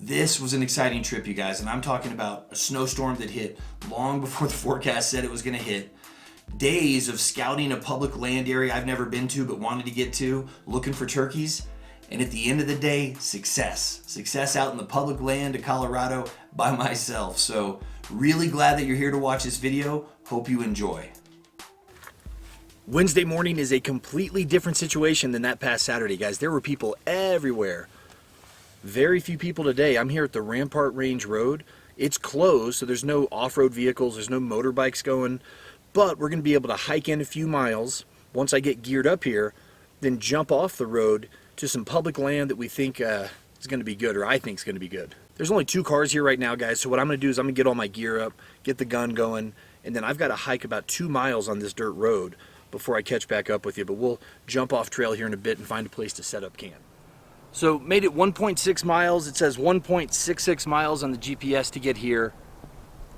This was an exciting trip, you guys, and I'm talking about a snowstorm that hit long before the forecast said it was going to hit. Days of scouting a public land area I've never been to but wanted to get to, looking for turkeys, and at the end of the day, success. Success out in the public land of Colorado by myself. So really glad that you're here to watch this video. Hope you enjoy. Wednesday morning is a completely different situation than that past Saturday, guys. There were people everywhere. Very few people today. I'm here at the Rampart Range Road. It's closed, so there's no off-road vehicles, there's no motorbikes going, but we're going to be able to hike in a few miles once I get geared up here, then jump off the road to some public land that we think is going to be good, or I think is going to be good. There's only 2 cars here right now, guys, so what I'm going to do is I'm going to get all my gear up, get the gun going, and then I've got to hike about 2 miles on this dirt road before I catch back up with you, but we'll jump off trail here in a bit and find a place to set up camp. So made it 1.6 miles. It says 1.66 miles on the GPS to get here.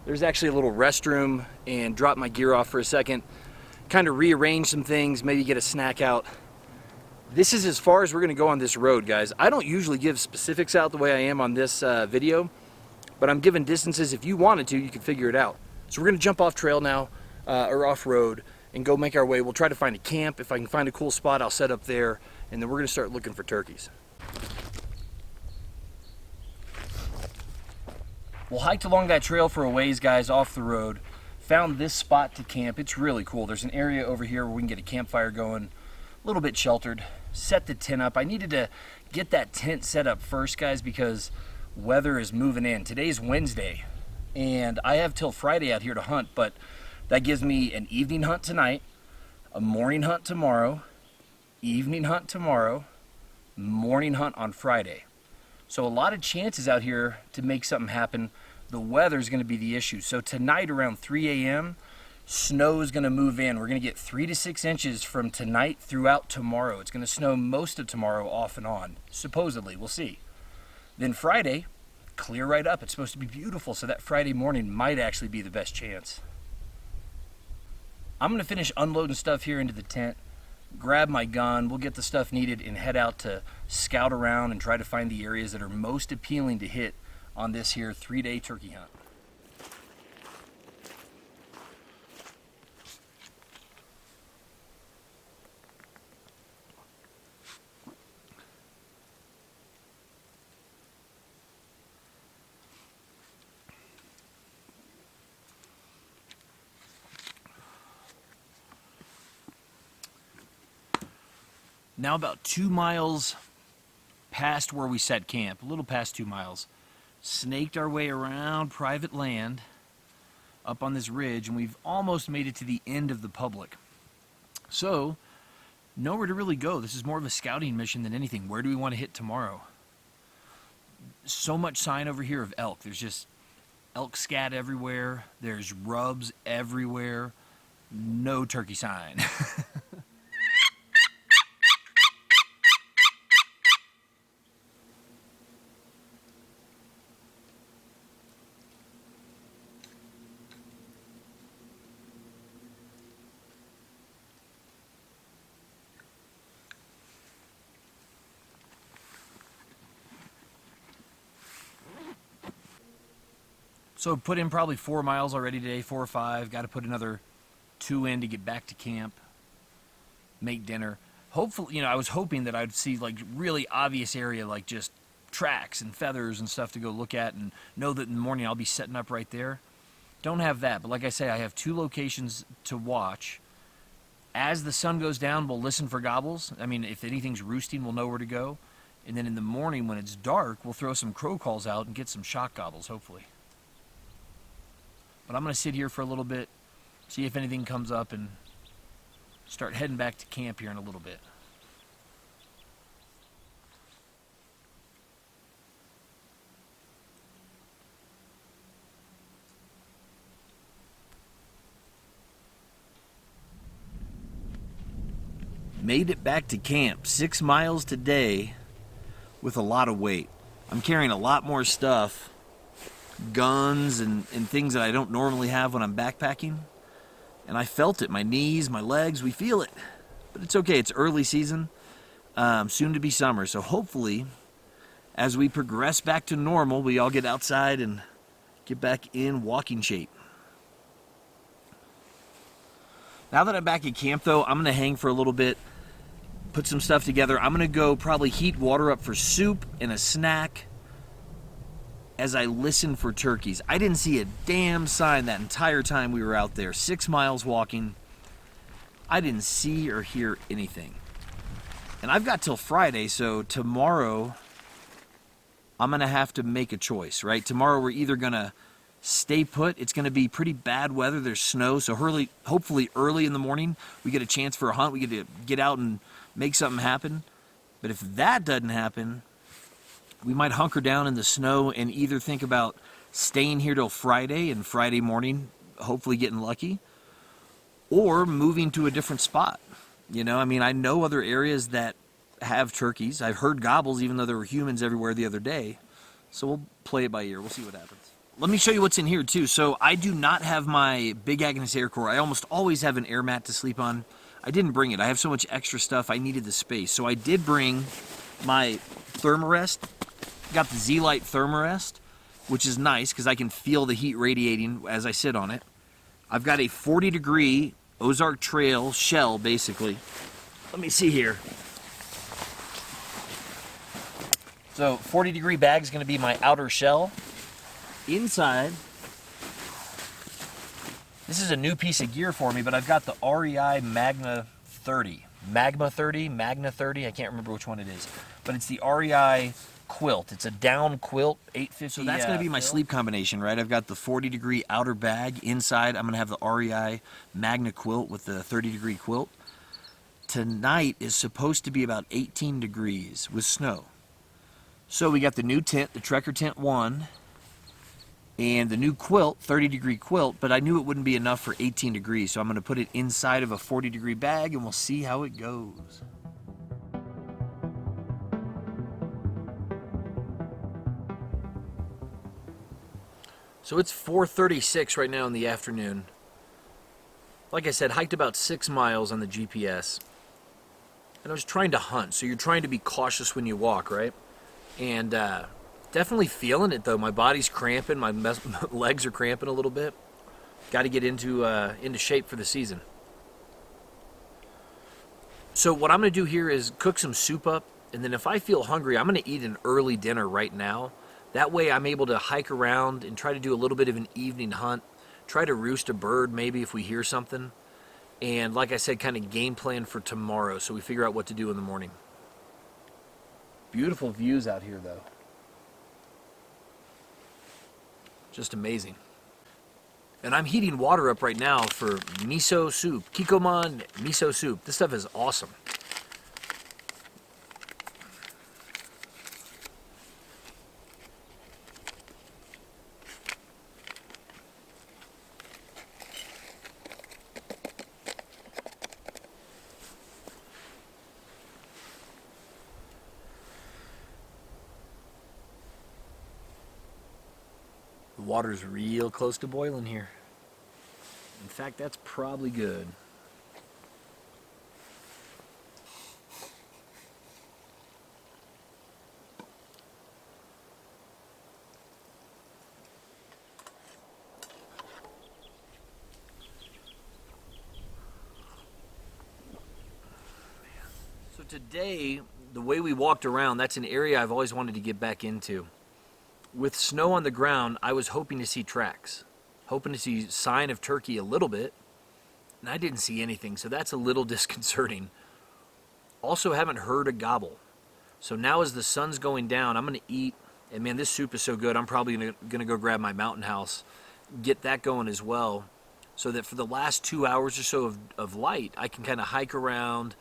There's actually a little restroom, and drop my gear off for a second, kind of rearrange some things, maybe get a snack out. This is as far as we're gonna go on this road, guys. I don't usually give specifics out the way I am on this video, but I'm giving distances. If you wanted to, you could figure it out. So we're gonna jump off trail now, or off road, and go make our way. We'll try to find a camp. If I can find a cool spot, I'll set up there, and then we're gonna start looking for turkeys. We'll hiked along that trail for a ways, guys, off the road. Found this spot to camp. It's really cool. There's an area over here where we can get a campfire going, a little bit sheltered. Set the tent up. I needed to get that tent set up first, guys, because weather is moving in. Today's Wednesday, and I have till Friday out here to hunt, but that gives me an evening hunt tonight, a morning hunt tomorrow, evening hunt tomorrow, morning hunt on Friday. So a lot of chances out here to make something happen. The weather is going to be the issue. So tonight around 3 a.m., snow is going to move in. We're going to get 3 to 6 inches from tonight throughout tomorrow. It's going to snow most of tomorrow off and on, supposedly. We'll see. Then Friday, clear right up. It's supposed to be beautiful, so that Friday morning might actually be the best chance. I'm going to finish unloading stuff here into the tent, grab my gun, we'll get the stuff needed, and head out to scout around and try to find the areas that are most appealing to hit on this here 3-day turkey hunt. Now about 2 miles past where we set camp, a little past 2 miles, snaked our way around private land up on this ridge, and we've almost made it to the end of the public. So, nowhere to really go. This is more of a scouting mission than anything. Where do we want to hit tomorrow? So much sign over here of elk. There's just elk scat everywhere. There's rubs everywhere. No turkey sign. So put in probably 4 miles already today, 4 or 5. Got to put another 2 in to get back to camp, make dinner. Hopefully, I was hoping that I'd see like really obvious area, like just tracks and feathers and stuff to go look at and know that in the morning I'll be setting up right there. Don't have that, but like I say, I have 2 locations to watch. As the sun goes down, we'll listen for gobbles. I mean, if anything's roosting, we'll know where to go. And then in the morning when it's dark, we'll throw some crow calls out and get some shock gobbles, hopefully. But I'm going to sit here for a little bit, see if anything comes up, and start heading back to camp here in a little bit. Made it back to camp, 6 miles today with a lot of weight. I'm carrying a lot more stuff, guns and things that I don't normally have when I'm backpacking. And I felt it, my knees, my legs, we feel it. But it's okay, it's early season, soon to be summer. So hopefully as we progress back to normal, we all get outside and get back in walking shape. Now that I'm back at camp, though, I'm going to hang for a little bit, put some stuff together. I'm going to go probably heat water up for soup and a snack as I listen for turkeys. I didn't see a damn sign that entire time we were out there. 6 miles walking. I didn't see or hear anything. And I've got till Friday, so tomorrow I'm going to have to make a choice, right? Tomorrow we're either going to stay put. It's going to be pretty bad weather. There's snow, so hopefully early in the morning we get a chance for a hunt. We get to get out and make something happen. But if that doesn't happen, we might hunker down in the snow and either think about staying here till Friday and Friday morning, hopefully getting lucky, or moving to a different spot. You know, I mean, I know other areas that have turkeys. I've heard gobbles even though there were humans everywhere the other day. So we'll play it by ear. We'll see what happens. Let me show you what's in here too. So I do not have my Big Agnes Air Core. I almost always have an air mat to sleep on. I didn't bring it. I have so much extra stuff. I needed the space. So I did bring my Thermarest. Got the Z-Lite Thermarest, which is nice because I can feel the heat radiating as I sit on it. I've got a 40-degree Ozark Trail shell, basically. Let me see here. So 40-degree bag is going to be my outer shell. Inside, this is a new piece of gear for me, but I've got the REI Magna 30. Magma 30, Magna 30, I can't remember which one it is. But it's the REI quilt. It's a down quilt, 850. So that's going to be my sleep combination, right? I've got the 40-degree outer bag. Inside, I'm going to have the REI Magna quilt with the 30-degree quilt. Tonight is supposed to be about 18 degrees with snow. So we got the new tent, the Trekker Tent 1, and the new quilt, 30-degree quilt, but I knew it wouldn't be enough for 18 degrees, so I'm going to put it inside of a 40-degree bag, and we'll see how it goes. So it's 4:36 right now in the afternoon. Like I said, hiked about 6 miles on the GPS. And I was trying to hunt, so you're trying to be cautious when you walk, right? And definitely feeling it, though. My body's cramping. My legs are cramping a little bit. Got to get into shape for the season. So what I'm going to do here is cook some soup up. And then if I feel hungry, I'm going to eat an early dinner right now. That way I'm able to hike around and try to do a little bit of an evening hunt. Try to roost a bird maybe if we hear something. And like I said, kind of game plan for tomorrow so we figure out what to do in the morning. Beautiful views out here, though. Just amazing. And I'm heating water up right now for miso soup. Kikkoman miso soup. This stuff is awesome. The water's real close to boiling here. In fact, that's probably good. So today, the way we walked around, that's an area I've always wanted to get back into. With snow on the ground, I was hoping to see tracks, hoping to see sign of turkey a little bit, and I didn't see anything, so that's a little disconcerting. Also haven't heard a gobble. So now as the sun's going down, I'm going to eat, and man, this soup is so good, I'm probably going to go grab my mountain house, get that going as well, so that for the last 2 hours or so of light, I can kind of hike around,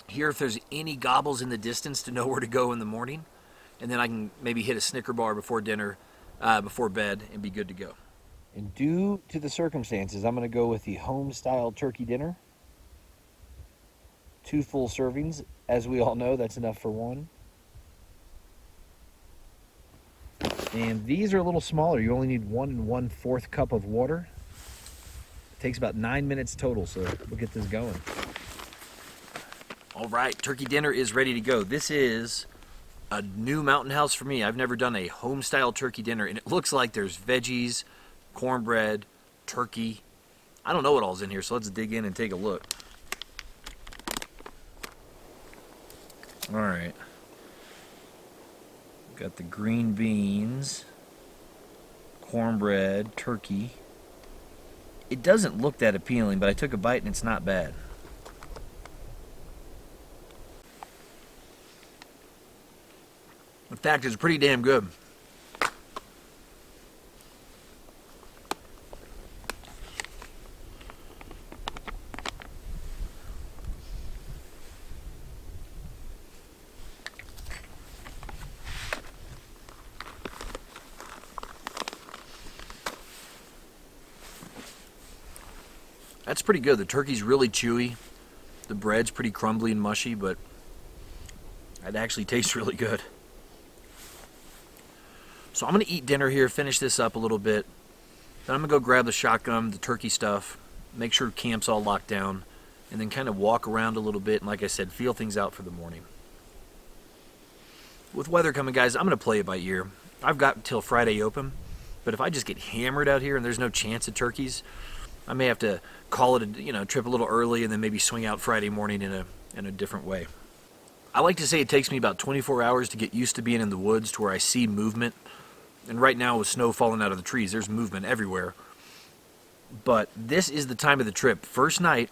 hear if there's any gobbles in the distance to know where to go in the morning. And then I can maybe hit a Snicker bar before dinner, before bed, and be good to go. And due to the circumstances, I'm going to go with the home-style turkey dinner. 2 full servings. As we all know, that's enough for one. And these are a little smaller. You only need 1 1/4 cup of water. It takes about 9 minutes total, so we'll get this going. All right, turkey dinner is ready to go. This is a new mountain house for me. I've never done a home style turkey dinner, and it looks like there's veggies, cornbread, turkey. I don't know what all's in here, so let's dig in and take a look. All right. Got the green beans, cornbread, turkey. It doesn't look that appealing, but I took a bite and it's not bad. In fact, it's pretty damn good. That's pretty good. The turkey's really chewy. The bread's pretty crumbly and mushy, but it actually tastes really good. So I'm going to eat dinner here, finish this up a little bit. Then I'm going to go grab the shotgun, the turkey stuff, make sure camp's all locked down, and then kind of walk around a little bit and, like I said, feel things out for the morning. With weather coming, guys, I'm going to play it by ear. I've got till Friday open, but if I just get hammered out here and there's no chance of turkeys, I may have to call it a trip a little early and then maybe swing out Friday morning in a different way. I like to say it takes me about 24 hours to get used to being in the woods to where I see movement. And right now with snow falling out of the trees, there's movement everywhere. But this is the time of the trip. First night,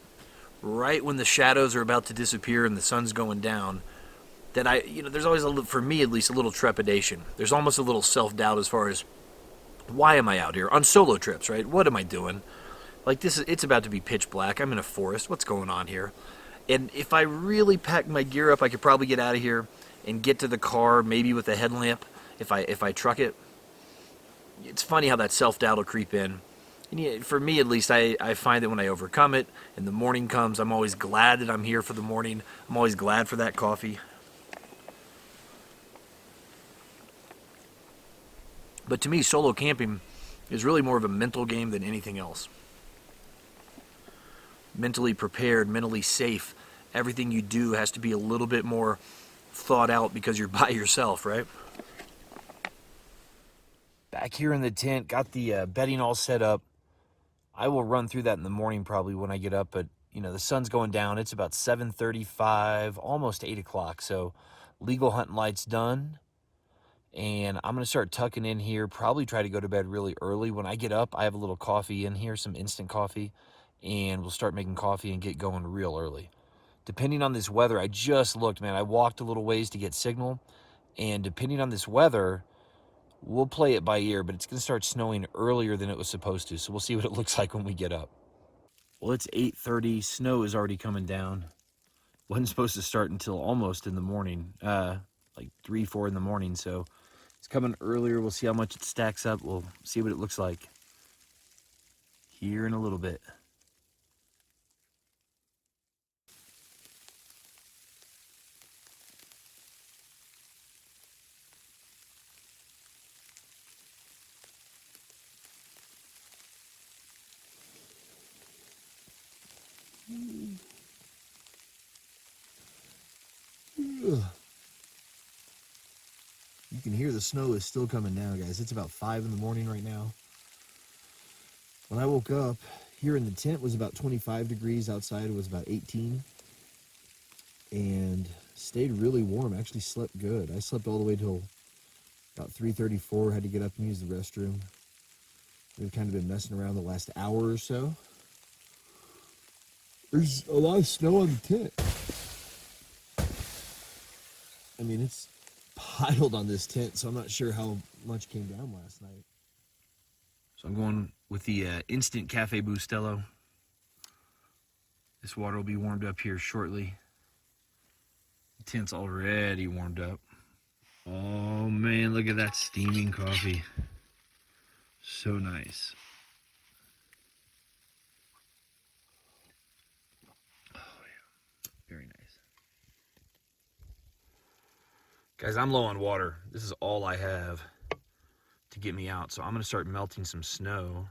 right when the shadows are about to disappear and the sun's going down, that there's always, for me at least, a little trepidation. There's almost a little self-doubt as far as, why am I out here? On solo trips, right? What am I doing? Like it's about to be pitch black. I'm in a forest. What's going on here? And if I really pack my gear up, I could probably get out of here and get to the car, maybe with a headlamp, if I truck it. It's funny how that self-doubt will creep in. And for me, at least, I find that when I overcome it and the morning comes, I'm always glad that I'm here for the morning. I'm always glad for that coffee. But to me, solo camping is really more of a mental game than anything else. Mentally prepared, mentally safe. Everything you do has to be a little bit more thought out because you're by yourself, right? Back here in the tent, got the bedding all set up. I will run through that in the morning probably when I get up, but the sun's going down. It's about 7:35, almost 8 o'clock, so legal hunting light's done. And I'm going to start tucking in here, probably try to go to bed really early. When I get up, I have a little coffee in here, some instant coffee, and we'll start making coffee and get going real early. Depending on this weather, I just looked, man, I walked a little ways to get signal, and depending on this weather, we'll play it by ear, but it's going to start snowing earlier than it was supposed to, so we'll see what it looks like when we get up. Well, it's 8:30. Snow is already coming down. Wasn't supposed to start until almost in the morning, like 3, 4 in the morning, so it's coming earlier. We'll see how much it stacks up. We'll see what it looks like here in a little bit. You can hear the snow is still coming down, guys. It's about 5 in the morning right now. When I woke up, here in the tent was about 25 degrees. Outside it was about 18. And stayed really warm. Actually slept good. I slept all the way till about 3:34. Had to get up and use the restroom. We've kind of been messing around the last hour or so. There's a lot of snow on the tent. I mean, it's piled on this tent, so I'm not sure how much came down last night. So I'm going with the Instant Cafe Bustelo. This water will be warmed up here shortly. The tent's already warmed up. Oh man, look at that steaming coffee. So nice. Oh yeah, very nice. Guys, I'm low on water. This is all I have to get me out. So I'm going to start melting some snow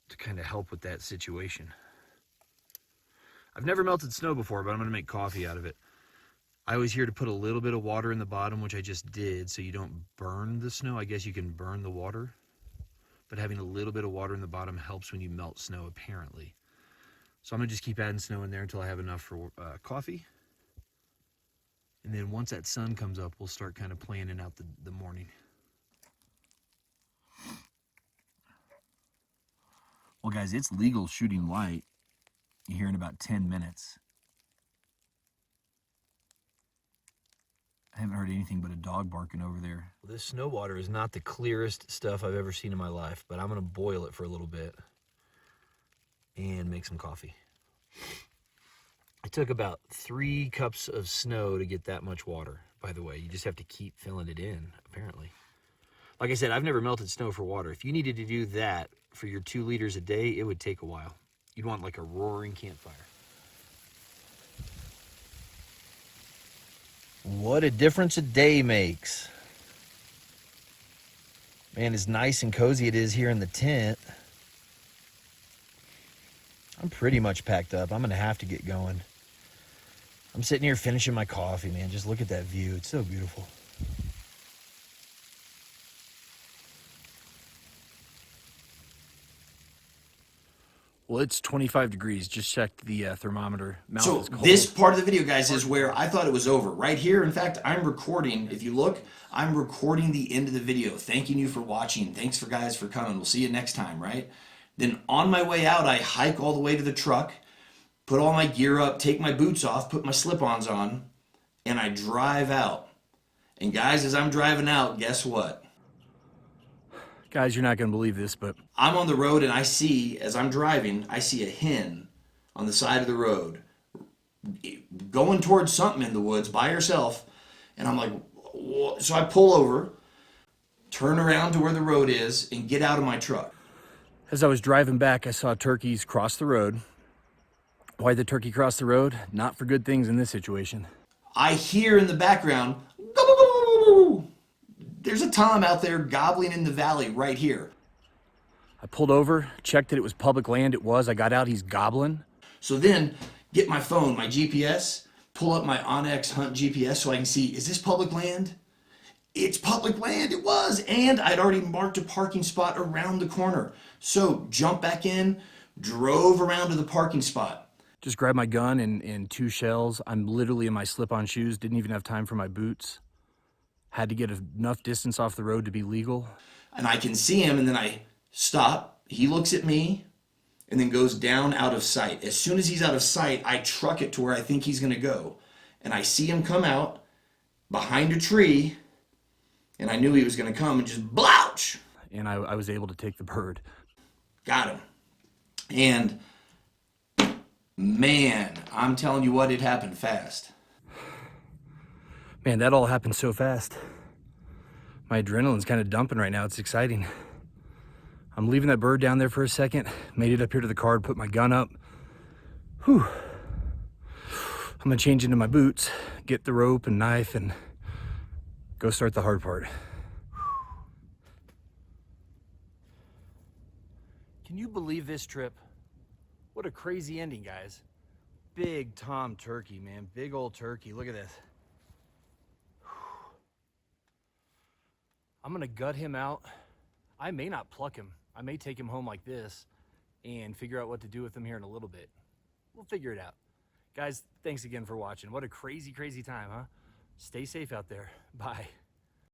to kind of help with that situation. I've never melted snow before, but I'm going to make coffee out of it. I always hear to put a little bit of water in the bottom, which I just did, so you don't burn the snow. I guess you can burn the water, but having a little bit of water in the bottom helps when you melt snow, apparently. So I'm gonna just keep adding snow in there until I have enough for coffee. And then once that sun comes up, we'll start kind of planning out the morning. Well, guys, it's legal shooting light here in about 10 minutes. I haven't heard anything but a dog barking over there. Well, this snow water is not the clearest stuff I've ever seen in my life, but I'm gonna boil it for a little bit and make some coffee. It took about 3 cups of snow to get that much water, by the way. You just have to keep filling it in, apparently. Like I said, I've never melted snow for water. If you needed to do that for your 2 liters a day, it would take a while. You'd want like a roaring campfire. What a difference a day makes. Man, as nice and cozy it is here in the tent. I'm pretty much packed up. I'm gonna have to get going. I'm sitting here finishing my coffee, man. Just look at that view. It's so beautiful. Well, it's 25 degrees. Just checked the thermometer. So this part of the video, guys, is where I thought it was over. Right here, in fact, I'm recording. If you look, I'm recording the end of the video. Thanking you for watching. Thanks for guys for coming. We'll see you next time, right? Then on my way out, I hike all the way to the truck, put all my gear up, take my boots off, put my slip-ons on, and I drive out. And guys, as I'm driving out, guess what? Guys, you're not going to believe this, but I'm on the road and I see, as I'm driving, I see a hen on the side of the road going towards something in the woods by herself. And I'm like, what? So I pull over, turn around to where the road is, and get out of my truck. as I was driving back, I saw turkeys cross the road. Why the turkey cross the road? Not for good things in this situation. I hear in the background, "Gobble-gobble-gobble-gobble." There's a tom out there gobbling in the valley right here. I pulled over, checked that it was public land. It was. I got out, he's gobbling. So then, get my phone, my GPS, pull up my Onyx Hunt GPS so I can see, is this public land? It's public land, it was. And I'd already marked a parking spot around the corner. So jump back in, drove around to the parking spot. Just grabbed my gun and 2 shells. I'm literally in my slip-on shoes. Didn't even have time for my boots. Had to get enough distance off the road to be legal. And I can see him, and then I stop. He looks at me and then goes down out of sight. As soon as he's out of sight, I truck it to where I think he's going to go. And I see him come out behind a tree, and I knew he was going to come and just blouch. And I was able to take the bird. Got him. And man, I'm telling you what, it happened fast. Man, that all happened so fast. My adrenaline's kind of dumping right now. It's exciting. I'm leaving that bird down there for a second. Made it up here to the car, put my gun up. Whew. I'm gonna change into my boots, get the rope and knife, and go start the hard part. Can you believe this trip? What a crazy ending, guys. Big tom turkey, man. Big old turkey. Look at this. I'm gonna gut him out. I may not pluck him. I may take him home like this and figure out what to do with him here in a little bit. We'll figure it out. Guys, thanks again for watching. What a crazy, crazy time, huh? Stay safe out there. Bye.